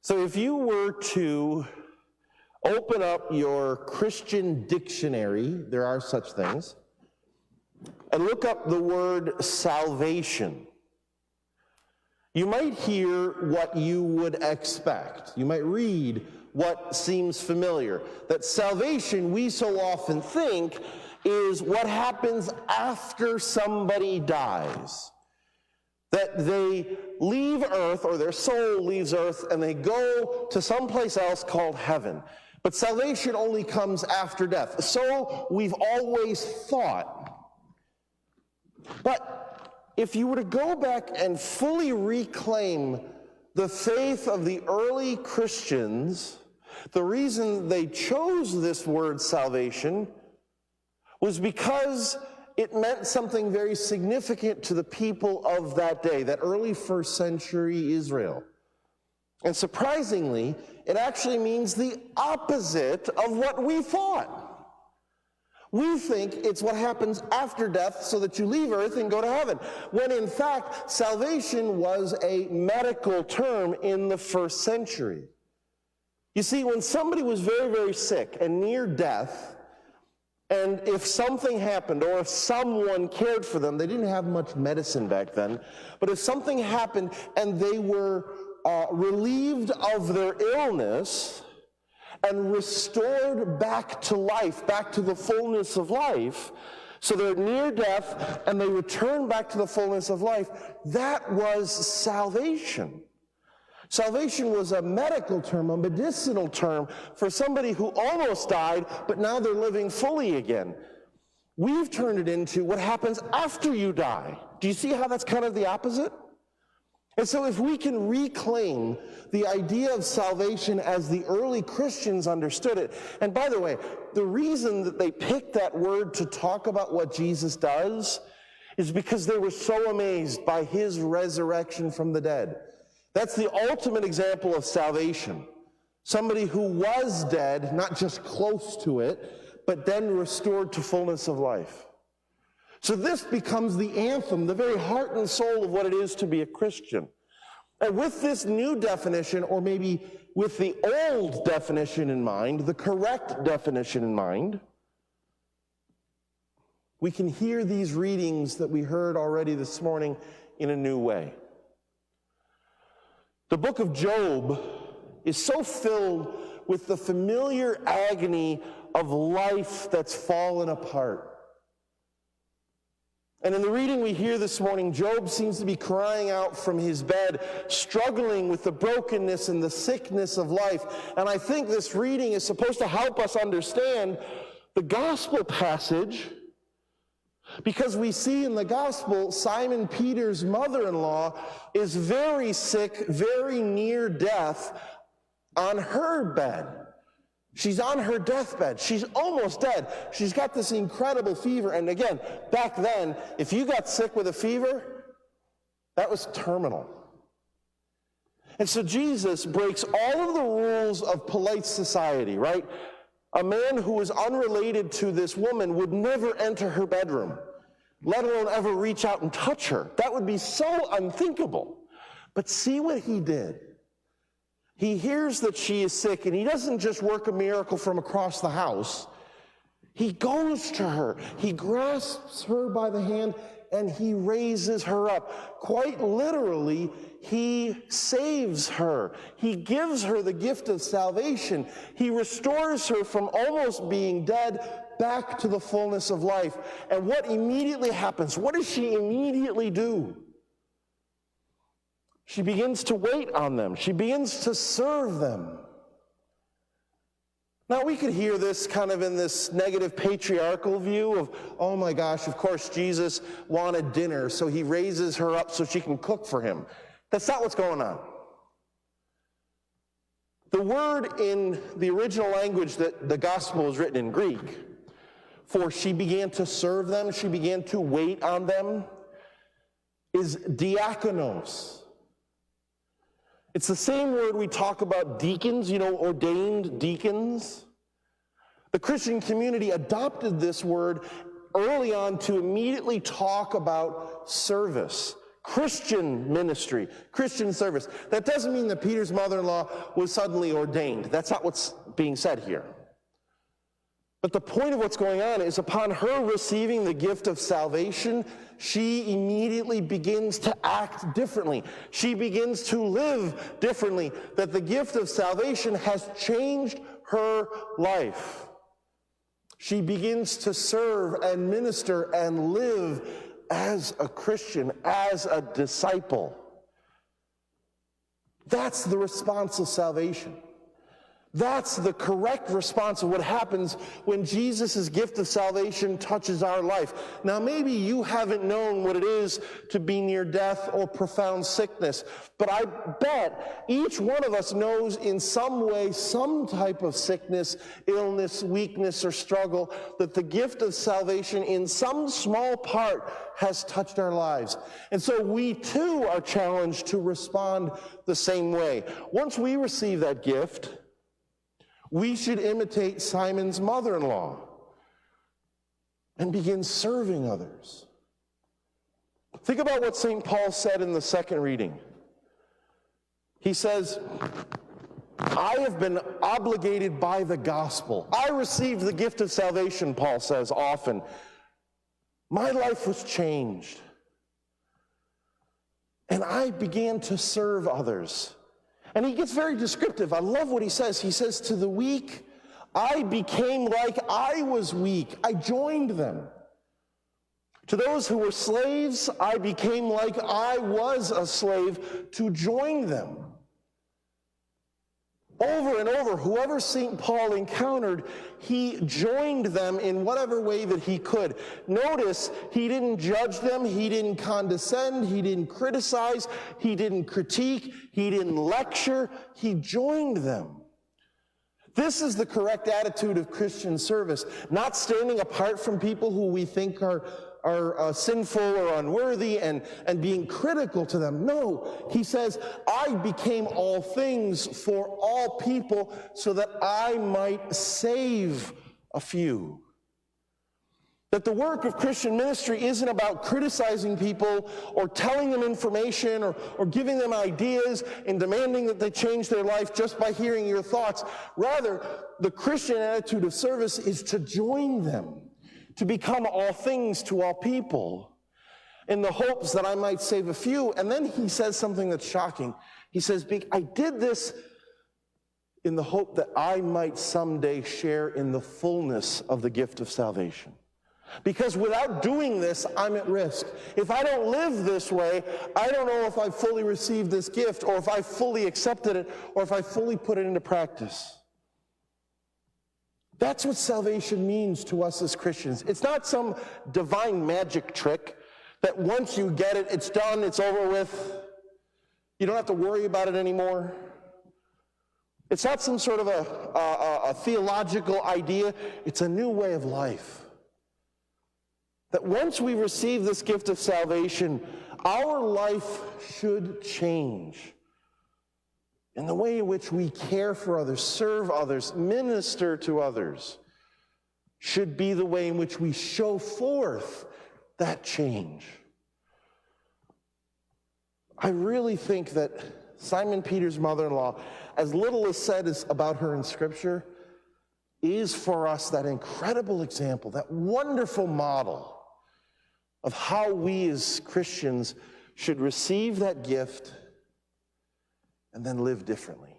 So if you were to open up your Christian dictionary, there are such things, and look up the word salvation, you might hear what you would expect. You might read what seems familiar. That salvation, we so often think, is what happens after somebody dies. That they leave earth, or their soul leaves earth, and they go to someplace else called heaven. But salvation only comes after death. So we've always thought. But if you were to go back and fully reclaim the faith of the early Christians, the reason they chose this word salvation was because it meant something very significant to the people of that day, that early first century Israel. And surprisingly, it actually means the opposite of what we thought. We think it's what happens after death so that you leave earth and go to heaven, when in fact, salvation was a medical term in the first century. You see, when somebody was very, very sick and near death, and if something happened, or if someone cared for them, they didn't have much medicine back then, but if something happened and they were relieved of their illness and restored back to life, back to the fullness of life, so they're near death and they return back to the fullness of life, that was salvation. Salvation was a medical term, a medicinal term for somebody who almost died, but now they're living fully again. We've turned it into what happens after you die. Do you see how that's kind of the opposite? And so if we can reclaim the idea of salvation as the early Christians understood it, and by the way, the reason that they picked that word to talk about what Jesus does is because they were so amazed by his resurrection from the dead. That's the ultimate example of salvation. Somebody who was dead, not just close to it, but then restored to fullness of life. So this becomes the anthem, the very heart and soul of what it is to be a Christian. And with this new definition, or maybe with the old definition in mind, the correct definition in mind, we can hear these readings that we heard already this morning in a new way. The book of Job is so filled with the familiar agony of life that's fallen apart. And in the reading we hear this morning, Job seems to be crying out from his bed, struggling with the brokenness and the sickness of life. And I think this reading is supposed to help us understand the gospel passage, because we see in the gospel, Simon Peter's mother-in-law is very sick, very near death on her bed. She's on her deathbed. She's almost dead. She's got this incredible fever. And again, back then, if you got sick with a fever, that was terminal. And so Jesus breaks all of the rules of polite society, right? A man who was unrelated to this woman would never enter her bedroom, let alone ever reach out and touch her. That would be so unthinkable. But see what he did. He hears that she is sick, and he doesn't just work a miracle from across the house. He goes to her. He grasps her by the hand, and he raises her up. Quite literally, he saves her. He gives her the gift of salvation. He restores her from almost being dead back to the fullness of life. And what immediately happens? What does she immediately do? She begins to wait on them. She begins to serve them. Now, we could hear this kind of in this negative patriarchal view of, oh my gosh, of course Jesus wanted dinner, so he raises her up so she can cook for him. That's not what's going on. The word in the original language that the gospel is written in Greek, for she began to serve them, she began to wait on them, is diakonos. It's the same word we talk about deacons, ordained deacons. The Christian community adopted this word early on to immediately talk about service, Christian ministry, Christian service. That doesn't mean that Peter's mother-in-law was suddenly ordained. That's not what's being said here. But the point of what's going on is upon her receiving the gift of salvation, she immediately begins to act differently. She begins to live differently. That the gift of salvation has changed her life. She begins to serve and minister and live as a Christian, as a disciple. That's the response of salvation. That's the correct response of what happens when Jesus' gift of salvation touches our life. Now, maybe you haven't known what it is to be near death or profound sickness, but I bet each one of us knows in some way, some type of sickness, illness, weakness, or struggle, that the gift of salvation in some small part has touched our lives. And so we too are challenged to respond the same way. Once we receive that gift, we should imitate Simon's mother-in-law and begin serving others. Think about what St. Paul said in the second reading. He says, I have been obligated by the gospel. I received the gift of salvation, Paul says often. My life was changed. And I began to serve others. And he gets very descriptive. I love what he says. He says, to the weak, I became like I was weak. I joined them. To those who were slaves, I became like I was a slave to join them. Over and over, whoever St. Paul encountered, he joined them in whatever way that he could. Notice, he didn't judge them, he didn't condescend, he didn't criticize, he didn't critique, he didn't lecture, he joined them. This is the correct attitude of Christian service, not standing apart from people who we think are sinful or unworthy and being critical to them. No, he says, I became all things for all people so that I might save a few. That the work of Christian ministry isn't about criticizing people or telling them information or giving them ideas and demanding that they change their life just by hearing your thoughts. Rather, the Christian attitude of service is to join them, to become all things to all people, in the hopes that I might save a few. And then he says something that's shocking. He says, I did this in the hope that I might someday share in the fullness of the gift of salvation. Because without doing this, I'm at risk. If I don't live this way, I don't know if I fully received this gift, or if I fully accepted it, or if I fully put it into practice. That's what salvation means to us as Christians. It's not some divine magic trick that once you get it, it's done, it's over with. You don't have to worry about it anymore. It's not some sort of a theological idea. It's a new way of life. That once we receive this gift of salvation, our life should change. And the way in which we care for others, serve others, minister to others should be the way in which we show forth that change. I really think that Simon Peter's mother-in-law, as little is said about her in Scripture, is for us that incredible example, that wonderful model of how we as Christians should receive that gift and then live differently.